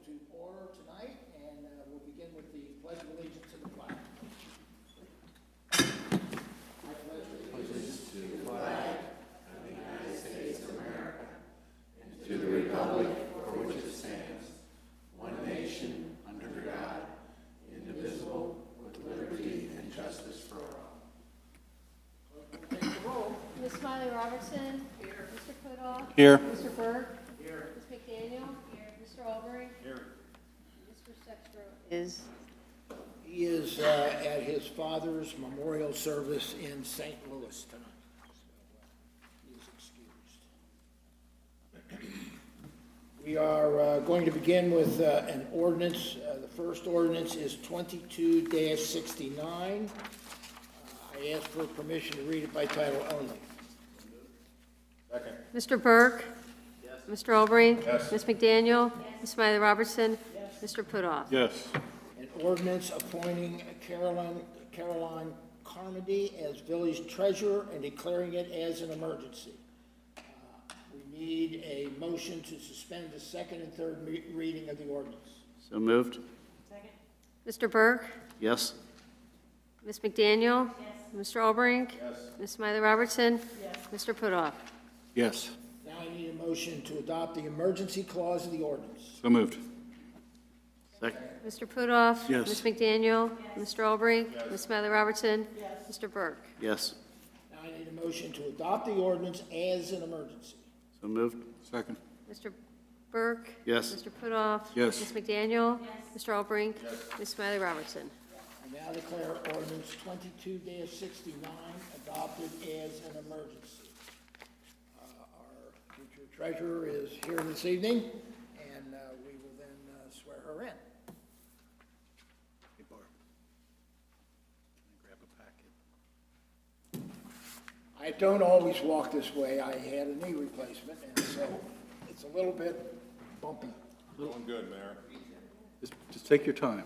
to order tonight, and we'll begin with the Pledge of Allegiance to the flag. I pledge allegiance to the flag of the United States of America and to the republic for which it stands, one nation, under God, indivisible, with liberty and justice for all. Take the roll. Ms. Smiley Robertson. Here. Mr. Putoff. Here. Mr. Burke. Here. Ms. McDaniel. Here. Mr. Albrecht. Here. Mr. Sextro is. He is at his father's memorial service in St. Louis tonight. He is excused. We are going to begin with an ordinance. The first ordinance is 22-69. I ask for permission to read it by title only. Second. Mr. Burke. Yes. Mr. Albrecht. Yes. Ms. McDaniel. Yes. Ms. Smiley Robertson. Yes. Mr. Putoff. Yes. An ordinance appointing Caroline Carmody as village treasurer and declaring it as an emergency. We need a motion to suspend the second and third reading of the ordinance. So moved. Mr. Burke. Yes. Ms. McDaniel. Yes. Mr. Albrecht. Yes. Ms. Smiley Robertson. Yes. Mr. Putoff. Yes. Now I need a motion to adopt the emergency clause of the ordinance. So moved. Second. Mr. Putoff. Yes. Ms. McDaniel. Yes. Mr. Albrecht. Yes. Ms. Smiley Robertson. Yes. Mr. Burke. Yes. Now I need a motion to adopt the ordinance as an emergency. So moved. Second. Mr. Burke. Yes. Mr. Putoff. Yes. Ms. McDaniel. Yes. Mr. Albrecht. Yes. Ms. Smiley Robertson. I now declare ordinance 22-69 adopted as an emergency. Our future treasurer is here this evening, and we will then swear her in. Hey, Barb. Can I grab a packet? I don't always walk this way. I had a knee replacement, and so it's a little bit bumpy. Doing good, Mayor. Just take your time.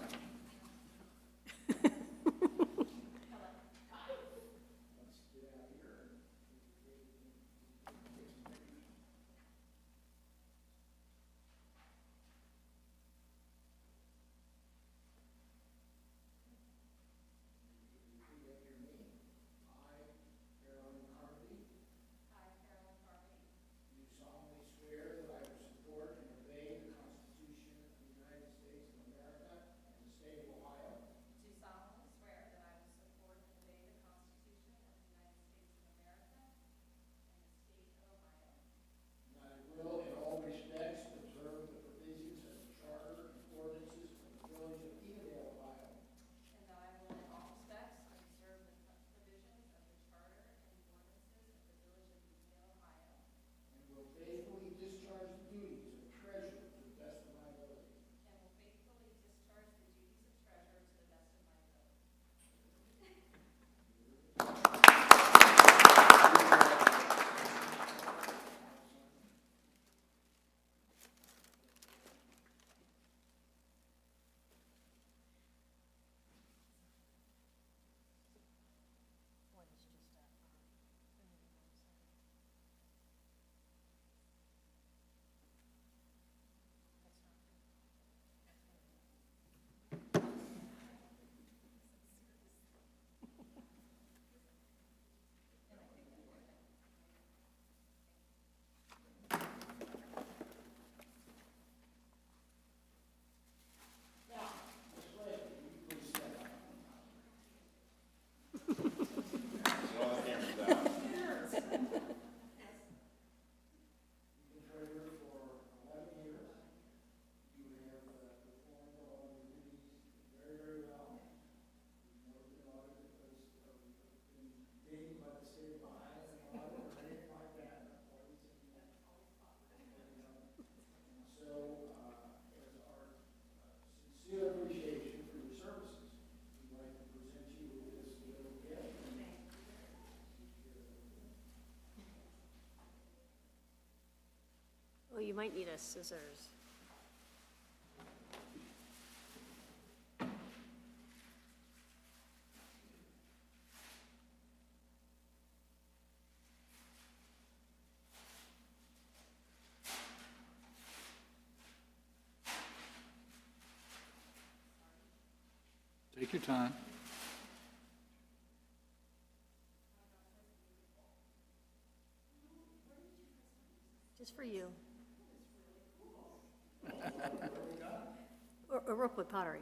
Oh, you might need a scissors. Take your time. Just for you. Or Rookwood pottery.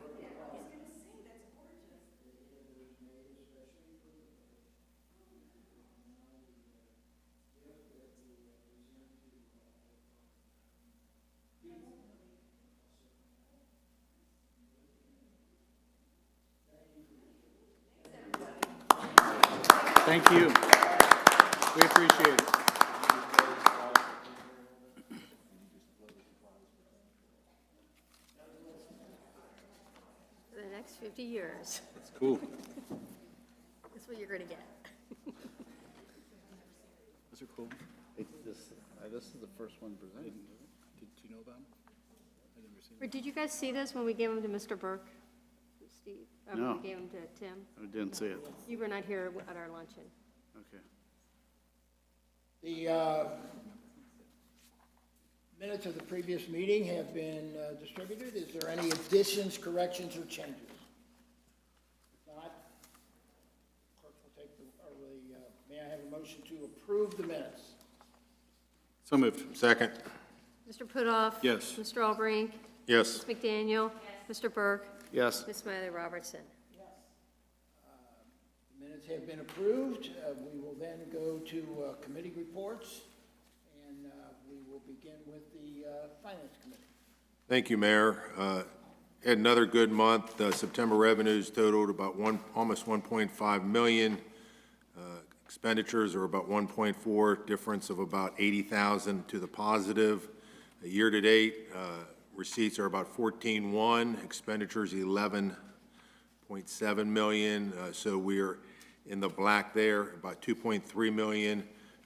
Thank you. We appreciate it. For the next 50 years. That's cool. That's what you're going to get. Those are cool. This is the first one presented. Did you know about them? I never seen Or did you guys see this when we gave them to Mr. Burke? Steve? Or No. when we gave them to Tim? I didn't see it. You were not here at our luncheon. Okay. The minutes of the previous meeting have been distributed. Is there any additions, corrections, or changes? If not, clerk will take may I have a motion to approve the minutes? So moved. Second. Mr. Putoff? Yes. Mr. Albrecht? Yes. Ms. McDaniel? Mr. Burke? Yes. Ms. Smiley Robertson? The minutes have been approved. We will then go to committee reports, and we will begin with the Finance Committee. Thank you, Mayor. Had another good month. September revenues totaled about almost 1.5 million. Expenditures are about 1.4, difference of about 80,000 to the positive. Year to date, receipts are about 14.1, expenditures 11.7 million. So we're in the black there, about 2.3 million.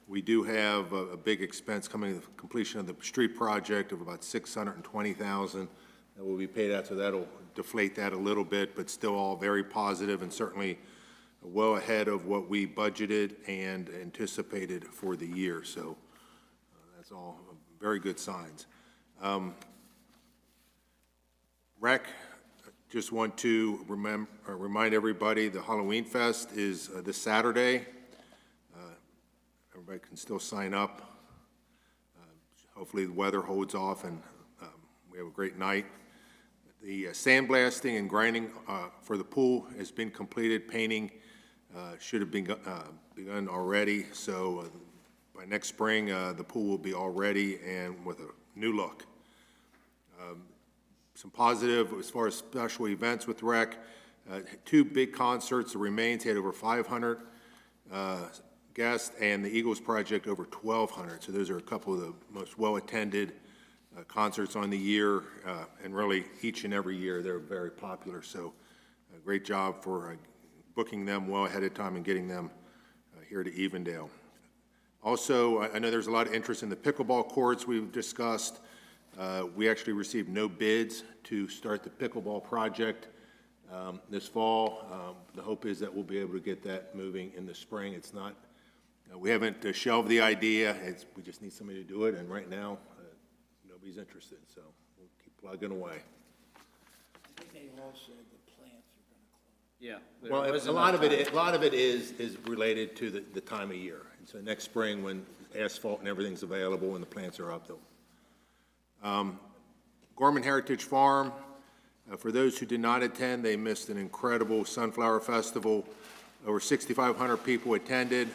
We do have a big expense coming to the completion of the street project of about 620,000 that will be paid out, so that'll deflate that a little bit, but still all very positive and certainly well ahead of what we budgeted and anticipated for the year. So that's all very good signs. Rec, just want to remind everybody the Halloween Fest is this Saturday. Everybody can still sign up. Hopefully the weather holds off and we have a great night. The sandblasting and grinding for the pool has been completed. Painting should have been begun already. So by next spring, the pool will be all ready and with a new look. Some positive as far as special events with Rec. Two big concerts. The Remains had over 500 guests, and the Eagles Project over 1,200. So those are a couple of the most well-attended concerts on the year, and really each and every year they're very popular. So a great job for booking them well ahead of time and getting them here to Evendale. Also, I know there's a lot of interest in the pickleball courts we've discussed. We actually received no bids to start the pickleball project this fall. The hope is that we'll be able to get that moving in the spring. It's not, we haven't shelved the idea. We just need somebody to do it, and right now, nobody's interested, so we'll keep plugging away. I think they all said the plants are going to close. Yeah. Well, a lot of it is related to the time of year. And so next spring, when asphalt and everything's available and the plants are up, they'll. Gorman Heritage Farm, for those who did not attend, they missed an incredible Sunflower Festival. Over 6,500 people attended.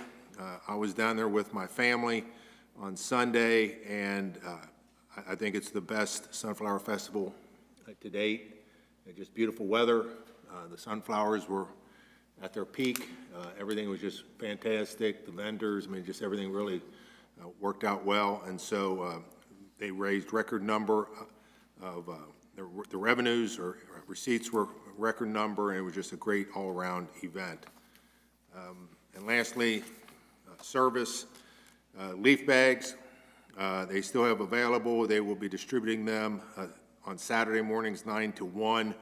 I was down there with my family on Sunday, and I think it's the best Sunflower Festival to date. Just beautiful weather. The sunflowers were at their peak. Everything was just fantastic. The vendors, I mean, just everything really worked out well. And so they raised record number of the revenues or receipts were a record number, and it was just a great all-around event. And lastly, service, leaf bags, they still have available. They will be distributing them on Saturday mornings 9 to 1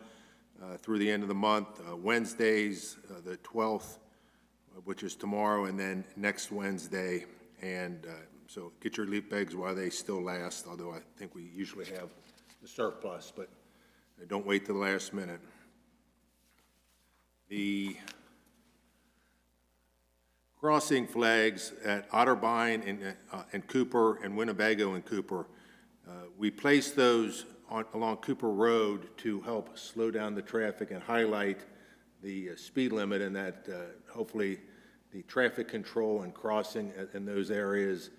through the end of the month. Wednesdays, the 12th, which is tomorrow, and then next Wednesday. And so get your leaf bags while they still last, although I think we usually have the surplus, but don't wait till the last minute. the crossing flags at Otterbein and Cooper and Winnebago and Cooper. We placed those along Cooper Road to help slow down the traffic and highlight the speed limit, and that hopefully the traffic control and crossing in those areas,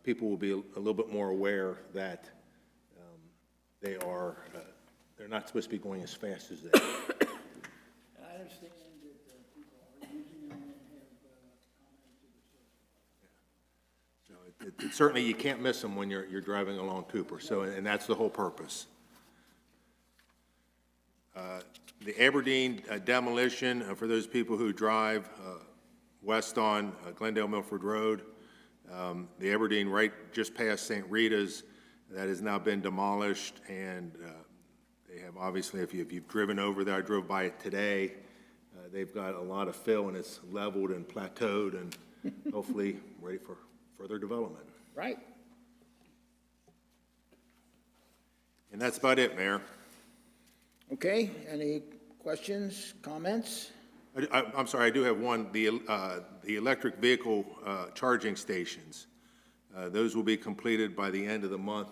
people will be a little bit more aware that they're not supposed to be going as fast as they are. I understand that people are using them and have commented to the So certainly you can't miss them when you're driving along Cooper, so, and that's the whole purpose. The Aberdeen Demolition, for those people who drive west on Glendale Milford Road, the Aberdeen right just past St. Rita's, that has now been demolished, and they have obviously, if you've driven over there, I drove by it today, they've got a lot of fill and it's leveled and plateaued and hopefully ready for further development. Right. And that's about it, Mayor. Okay, any questions, comments? I'm sorry, I do have one. The electric vehicle charging stations. Those will be completed by the end of the month.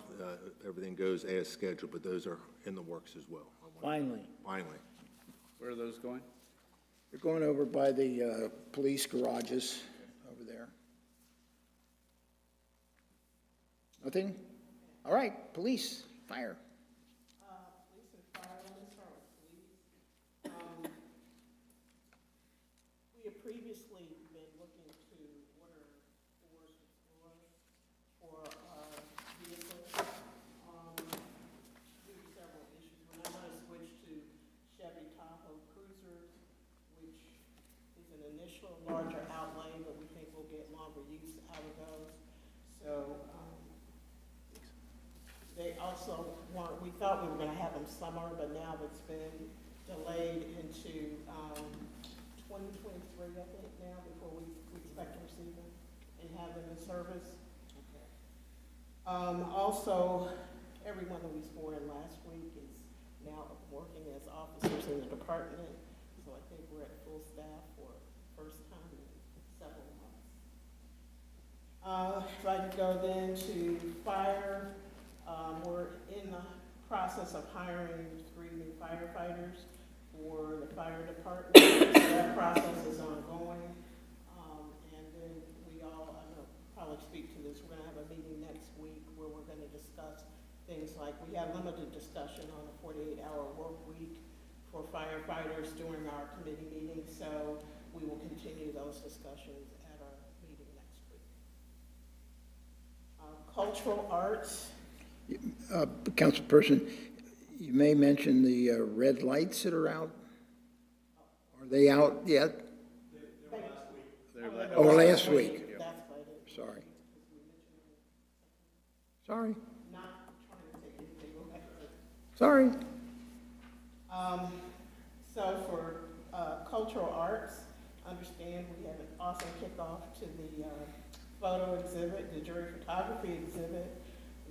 Everything goes as scheduled, but those are in the works as well. Finally. Finally. Where are those going? You're going over by the police garages over there. Nothing? All right, police, fire. Police and fire, let me start with police. We have previously been looking to order doors for our vehicles. Due to several issues, we're now going to switch to Chevy Tahoe Cruisers, which is an initial larger outlay, but we think we'll get longer use out of those. So, they also want, we thought we were gonna have them summer, but now it's been delayed into, 2023, I think, now, before we expect to receive them and have them in service. Also, everyone that we swore in last week is now working as officers in the department, so I think we're at full staff for the first time in several months. If I could go then to fire. We're in the process of hiring 3 new firefighters for the fire department. So that process is ongoing. And then we all, I know, probably speak to this, we're gonna have a meeting next week where we're gonna discuss things like, we had limited discussion on a 48-hour work week for firefighters during our committee meeting, so we will continue those discussions at our meeting next week. Cultural arts. Councilperson, you may mention the red lights that are out. Are they out yet? Oh, last week. That's what it is. Sorry. Sorry. Not trying to take anything away. Sorry. So for cultural arts, understand we have an awesome kickoff to the photo exhibit, the jury photography exhibit,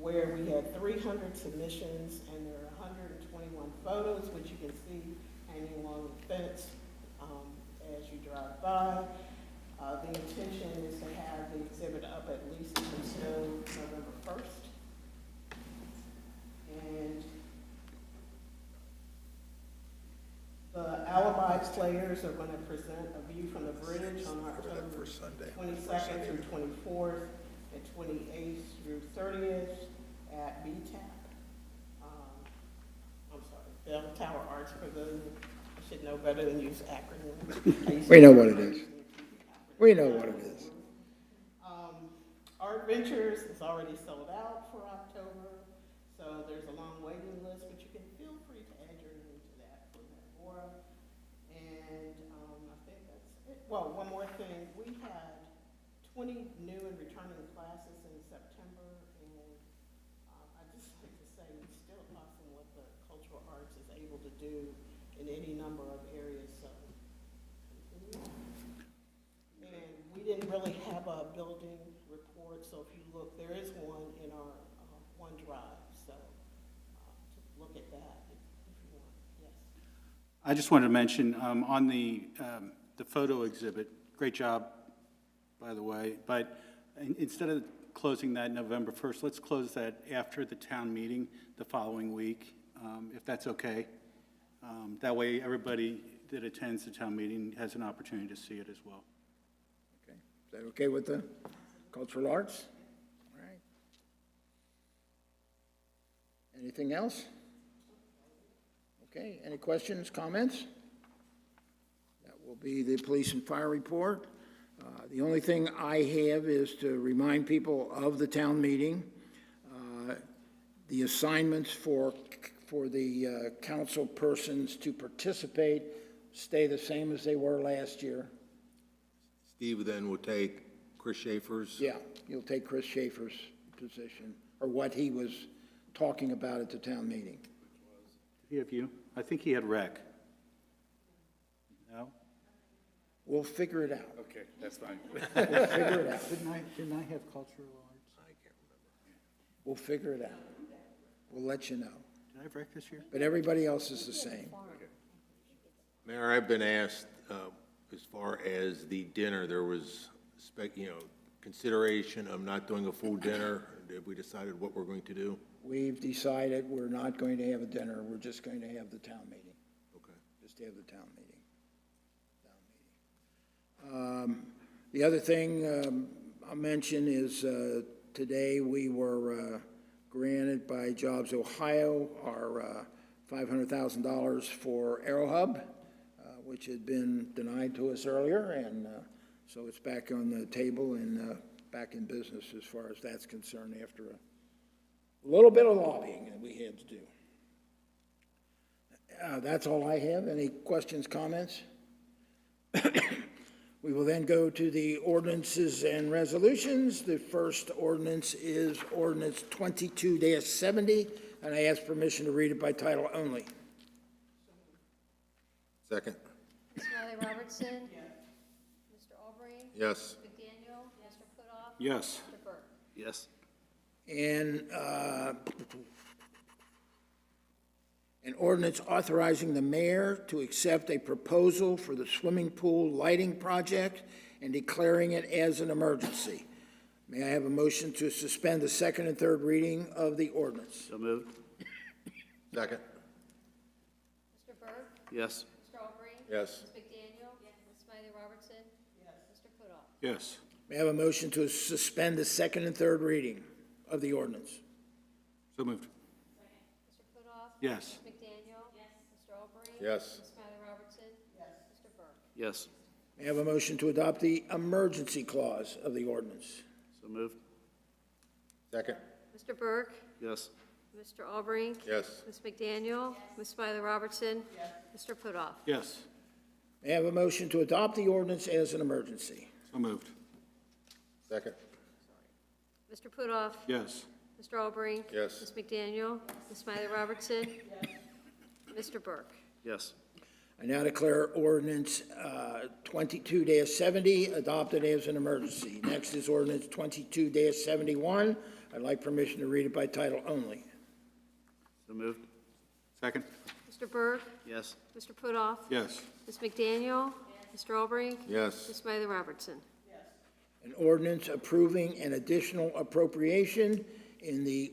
where we had 300 submissions and there are 121 photos, which you can see hanging along the fence as you drive by. The intention is to have the exhibit up at least until November 1st. And the alibi players are going to present a view from the bridge on October 22nd through 24th and 28th through 30th at BTAP. I'm sorry, Bell Tower Arts Pavilion. I should know better than use acronyms. We know what it is. We know what it is. Art Ventures is already sold out for October, so there's a long waiting list, but you can feel free to add your name to that for that aura. And I think that's it. Well, one more thing. We had 20 new and returning classes in September, and I'd just like to say it's still awesome what the cultural arts is able to do in any number of areas. So, and we didn't really have a building report, so if you look, there is one in our OneDrive, so to look at that if you want. Yes. I just wanted to mention, on the photo exhibit, great job, by the way, but instead of closing that November 1st, let's close that after the town meeting the following week, if that's okay. That way, everybody that attends the town meeting has an opportunity to see it as well. Okay. Is that okay with the cultural arts? All right. Anything else? Okay, any questions, comments? That will be the police and fire report. The only thing I have is to remind people of the town meeting. The assignments for the council persons to participate stay the same as they were last year. Steve then will take Chris Schaefer's. Yeah, you'll take Chris Schaefer's position, or what he was talking about at the town meeting. Did he have you? I think he had rec. No? We'll figure it out. Okay, that's fine. We'll figure it out. Didn't I have cultural arts? I can't remember. We'll figure it out. We'll let you know. Did I have rec this year? But everybody else is the same. Mayor, I've been asked, as far as the dinner, there was, consideration of not doing a full dinner. Have we decided what we're going to do? We've decided we're not going to have a dinner. We're just going to have the town meeting. Okay. Just have the town meeting. The other thing I'll mention is today we were granted by Jobs Ohio our $500,000 for AeroHub, which had been denied to us earlier, and so it's back on the table and back in business as far as that's concerned after a little bit of lobbying that we had to do. That's all I have. Any questions, comments? We will then go to the ordinances and resolutions. The first ordinance is Ordinance 22-70, and I ask permission to read it by title only. Second. Ms. Smiley Robertson? Mr. Albrecht? Yes. McDaniel? Mr. Putoff? Yes. Mr. Burke? Yes. And an ordinance authorizing the mayor to accept a proposal for the swimming pool lighting project and declaring it as an emergency. May I have a motion to suspend the second and third reading of the ordinance? So moved. Second. Mr. Burke? Yes. Mr. Albrecht? Yes. Ms. McDaniel? Ms. Smiley Robertson? Mr. Putoff? Yes. May I have a motion to suspend the second and third reading of the ordinance? So moved. Mr. Putoff? Yes. Ms. McDaniel? Mr. Albrecht? Yes. Ms. Smiley Robertson? Mr. Burke? Yes. May I have a motion to adopt the emergency clause of the ordinance? So moved. Second. Mr. Burke? Yes. Mr. Albrecht? Yes. Ms. McDaniel? Ms. Smiley Robertson? Mr. Putoff? Yes. May I have a motion to adopt the ordinance as an emergency? So moved. Second. Mr. Putoff? Yes. Mr. Albrecht? Yes. Ms. McDaniel? Ms. Smiley Robertson? Mr. Burke? Yes. I now declare ordinance 22-70 adopted as an emergency. Next is ordinance 22-71. I'd like permission to read it by title only. So moved. Second. Mr. Burke? Yes. Mr. Putoff? Yes. Ms. McDaniel? Mr. Albrecht? Yes. Ms. Smiley Robertson? An ordinance approving an additional appropriation in the,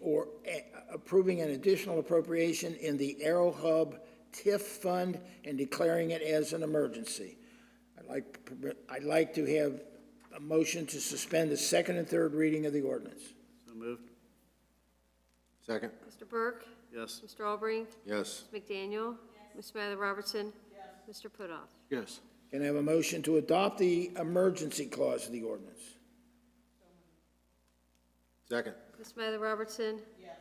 approving an additional appropriation in the AeroHub TIF fund and declaring it as an emergency. I'd like to have a motion to suspend the second and third reading of the ordinance. So moved. Second. Mr. Burke? Yes. Mr. Albrecht? Yes. Ms. McDaniel? Ms. Smiley Robertson? Mr. Putoff? Yes. Can I have a motion to adopt the emergency clause of the ordinance? Second. Ms. Smiley Robertson?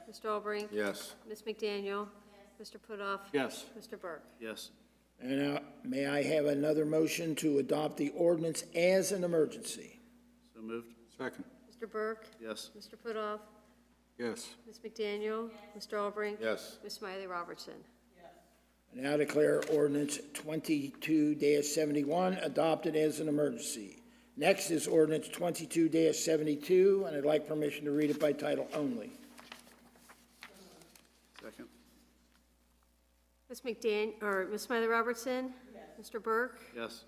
Mr. Albrecht? Yes. Ms. McDaniel? Mr. Putoff? Yes. Mr. Burke? Yes. And now, may I have another motion to adopt the ordinance as an emergency? So moved. Second. Mr. Burke? Yes. Mr. Putoff? Yes. Ms. McDaniel? Mr. Albrecht? Yes. Ms. Smiley Robertson? I now declare ordinance 22-71 adopted as an emergency. Next is ordinance 22-72, and I'd like permission to read it by title only. Second. Ms. Ms. Smiley Robertson? Yes. Mr. Burke? Yes.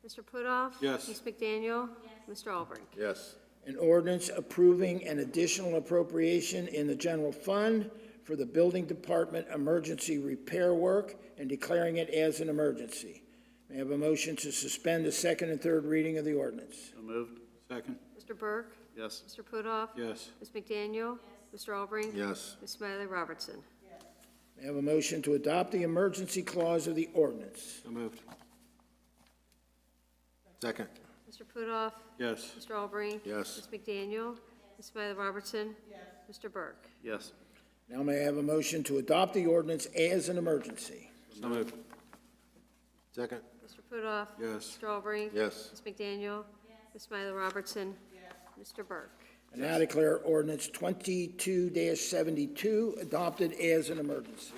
Mr. Putoff? Yes. Ms. McDaniel? Yes. Mr. Albrecht? Yes. An ordinance approving an additional appropriation in the general fund for the building department emergency repair work and declaring it as an emergency. May I have a motion to suspend the second and third reading of the ordinance? So moved. Second. Mr. Burke? Yes. Mr. Putoff? Yes. Ms. McDaniel? Yes. Mr. Albrecht? Yes. Ms. Smiley Robertson? May I have a motion to adopt the emergency clause of the ordinance? So moved. Second. Mr. Putoff? Yes. Mr. Albrecht? Yes. Ms. McDaniel? Ms. Smiley Robertson? Yes. Mr. Burke? Yes. Now may I have a motion to adopt the ordinance as an emergency? So moved. Second. Mr. Putoff? Yes. Mr. Albrecht? Yes. Ms. McDaniel? Yes. Ms. Smiley Robertson? Yes. Mr. Burke? I now declare ordinance 22-72 adopted as an emergency.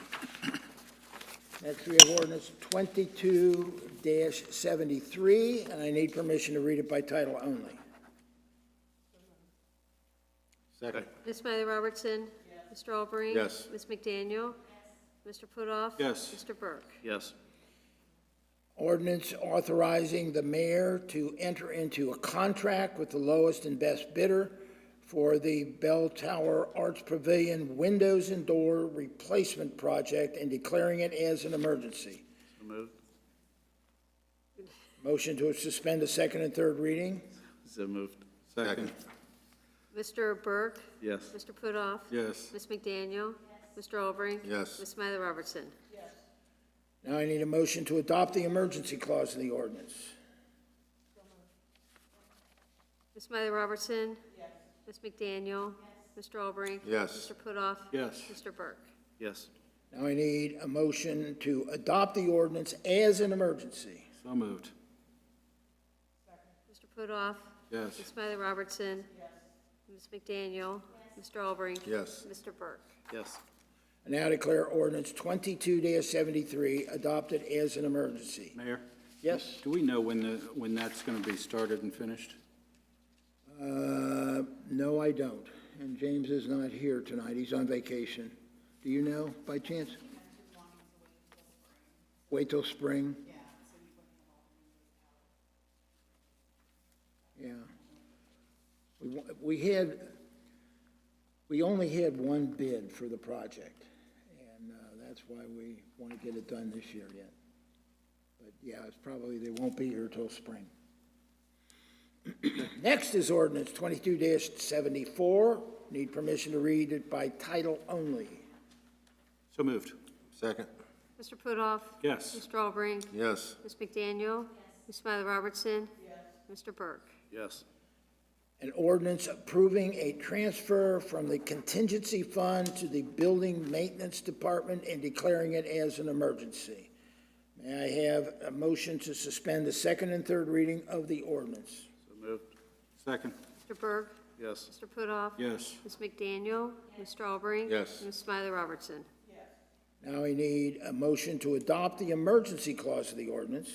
Next, we have ordinance 22-73, and I need permission to read it by title only. Second. Ms. Smiley Robertson? Yes. Mr. Albrecht? Yes. Ms. McDaniel? Yes. Mr. Putoff? Yes. Mr. Burke? Yes. Ordinance authorizing the mayor to enter into a contract with the lowest and best bidder for the Bell Tower Arts Pavilion windows and door replacement project and declaring it as an emergency. So moved. Motion to suspend the second and third reading? So moved. Second. Mr. Burke? Yes. Mr. Putoff? Yes. Ms. McDaniel? Yes. Mr. Albrecht? Yes. Ms. Smiley Robertson? Now I need a motion to adopt the emergency clause of the ordinance. Ms. Smiley Robertson? Yes. Ms. McDaniel? Yes. Mr. Albrecht? Yes. Mr. Putoff? Yes. Mr. Burke? Yes. Now I need a motion to adopt the ordinance as an emergency. So moved. Mr. Putoff? Yes. Ms. Smiley Robertson? Yes. Ms. McDaniel? Yes. Mr. Albrecht? Yes. Mr. Burke? Yes. I now declare ordinance 22-73 adopted as an emergency. Mayor, Yes? do we know when that's going to be started and finished? No, I don't. And James is not here tonight. He's on vacation. Do you know, by chance? Wait till spring? Yeah. We only had one bid for the project, and that's why we want to get it done this year yet. But yeah, it's probably, they won't be here till spring. Next is ordinance 22-74. Need permission to read it by title only. So moved. Second. Mr. Putoff? Yes. Mr. Albrecht? Yes. Ms. McDaniel? Yes. Ms. Smiley Robertson? Yes. Mr. Burke? Yes. An ordinance approving a transfer from the contingency fund to the building maintenance department and declaring it as an emergency. May I have a motion to suspend the second and third reading of the ordinance? So moved. Second. Mr. Burke? Yes. Mr. Putoff? Yes. Ms. McDaniel? Mr. Albrecht? Yes. Ms. Smiley Robertson? Now I need a motion to adopt the emergency clause of the ordinance.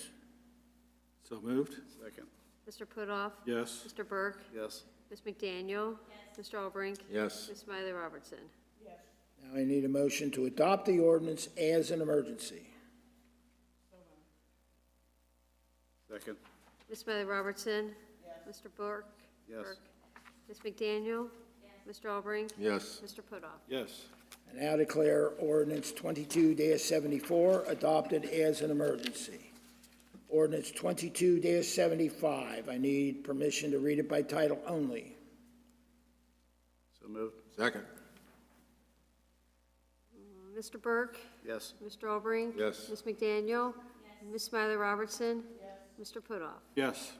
So moved. Second. Mr. Putoff? Yes. Mr. Burke? Yes. Ms. McDaniel? Yes. Mr. Albrecht? Yes. Ms. Smiley Robertson? Now I need a motion to adopt the ordinance as an emergency. Second. Ms. Smiley Robertson? Mr. Burke? Yes. Burke. Ms. McDaniel? Mr. Albrecht? Yes. Mr. Putoff? Yes. I now declare ordinance 22-74 adopted as an emergency. Ordinance 22-75. I need permission to read it by title only. So moved. Second. Mr. Burke? Yes. Mr. Albrecht? Yes. Ms. McDaniel? Ms. Smiley Robertson? Mr. Putoff? Yes.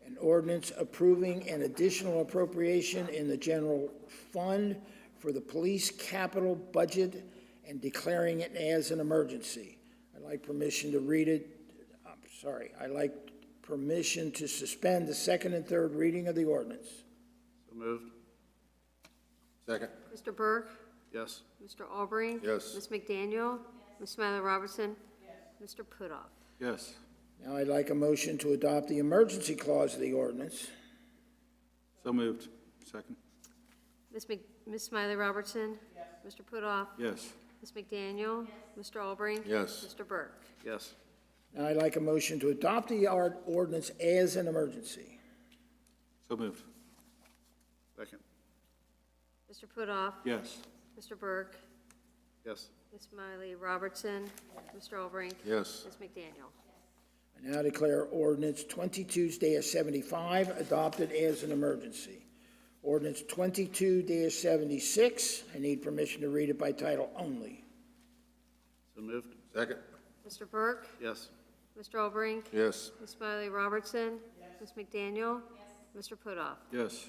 An ordinance approving an additional appropriation in the general fund for the police capital budget and declaring it as an emergency. I'd like permission to read it, I'd like permission to suspend the second and third reading of the ordinance. So moved. Second. Mr. Burke? Yes. Mr. Albrecht? Yes. Ms. McDaniel? Ms. Smiley Robertson? Mr. Putoff? Yes. Now I'd like a motion to adopt the emergency clause of the ordinance. So moved. Second. Ms. Smiley Robertson? Mr. Putoff? Yes. Ms. McDaniel? Mr. Albrecht? Yes. Mr. Burke? Yes. Now I'd like a motion to adopt the ordinance as an emergency. So moved. Second. Mr. Putoff? Yes. Mr. Burke? Yes. Ms. Miley Robertson? Mr. Albrecht? Yes. Ms. McDaniel? I now declare ordinance 22-75 adopted as an emergency. Ordinance 22-76, I need permission to read it by title only. So moved. Second. Mr. Burke? Yes. Mr. Albrecht? Yes. Ms. Miley Robertson? Ms. McDaniel? Mr. Putoff? Yes.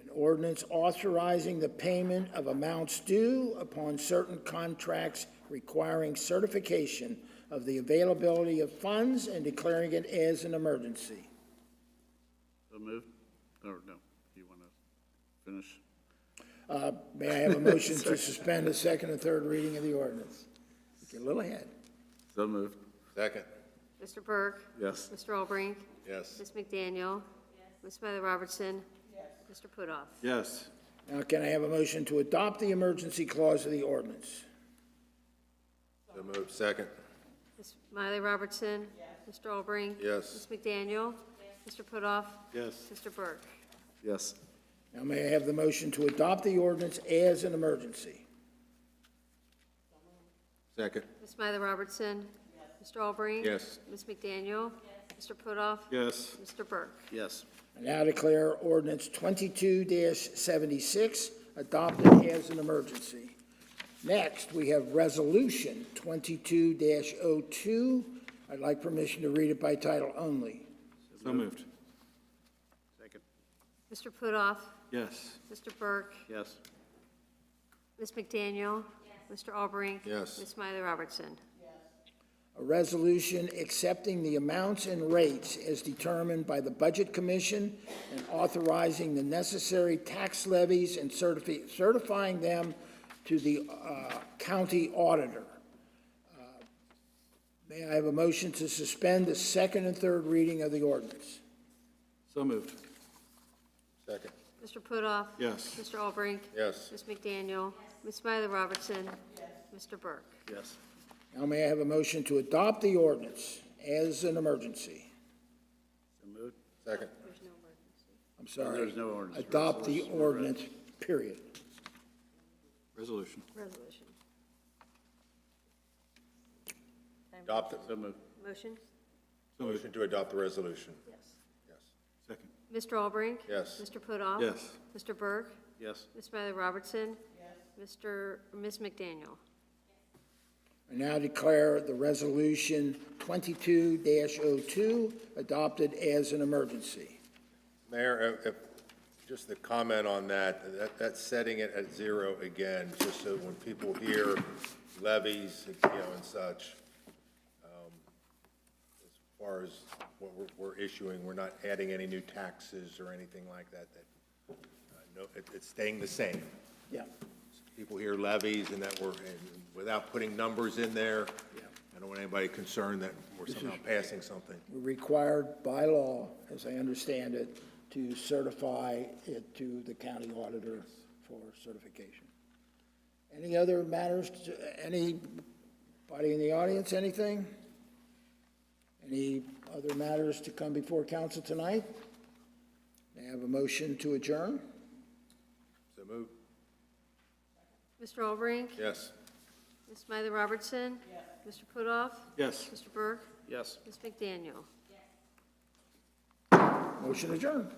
An ordinance authorizing the payment of amounts due upon certain contracts requiring certification of the availability of funds and declaring it as an emergency. So moved. Or no, you want to finish? May I have a motion to suspend the second and third reading of the ordinance? Get a little ahead. So moved. Second. Mr. Burke? Yes. Mr. Albrecht? Yes. Ms. McDaniel? Ms. Smiley Robertson? Mr. Putoff? Yes. Now, can I have a motion to adopt the emergency clause of the ordinance? So moved. Second. Ms. Smiley Robertson? Mr. Albrecht? Yes. Ms. McDaniel? Mr. Putoff? Yes. Mr. Burke? Yes. Now, may I have the motion to adopt the ordinance as an emergency? Second. Ms. Smiley Robertson? Mr. Albrecht? Yes. Ms. McDaniel? Mr. Putoff? Yes. Mr. Burke? Yes. I now declare ordinance 22-76 adopted as an emergency. Next, we have resolution 22-02. I'd like permission to read it by title only. So moved. Second. Mr. Putoff? Yes. Mr. Burke? Yes. Ms. McDaniel? Mr. Albrecht? Yes. Ms. Smiley Robertson? A resolution accepting the amounts and rates as determined by the Budget Commission and authorizing the necessary tax levies and certifying them to the county auditor. May I have a motion to suspend the second and third reading of the ordinance? So moved. Second. Mr. Putoff? Yes. Mr. Albrecht? Yes. Ms. McDaniel? Ms. Smiley Robertson? Mr. Burke? Yes. Now may I have a motion to adopt the ordinance as an emergency? So moved. Second. There's no emergency. I'm sorry. There's no ordinance. Adopt the ordinance, period. Resolution. Resolution. Adopt it. So moved. Motion? So moved. Motion to adopt the resolution. Yes. Yes. Second. Mr. Albrecht? Yes. Mr. Putoff? Yes. Mr. Burke? Yes. Ms. Smiley Robertson? Ms. McDaniel? I now declare the resolution 22-02 adopted as an emergency. Mayor, just a comment on that's setting it at zero again, just so when people hear levies, and such, as far as what we're issuing, we're not adding any new taxes or anything like that, no, it's staying the same. Yeah. People hear levies and that and without putting numbers in there, I don't want anybody concerned that we're somehow passing something. We're required by law, as I understand it, to certify it to the county auditor for certification. Any other matters, anybody in the audience, anything? Any other matters to come before council tonight? May I have a motion to adjourn? So move. Mr. Albrecht? Yes. Ms. Smiley Robertson? Mr. Putoff? Yes. Mr. Burke? Yes. Ms. McDaniel? Motion adjourned.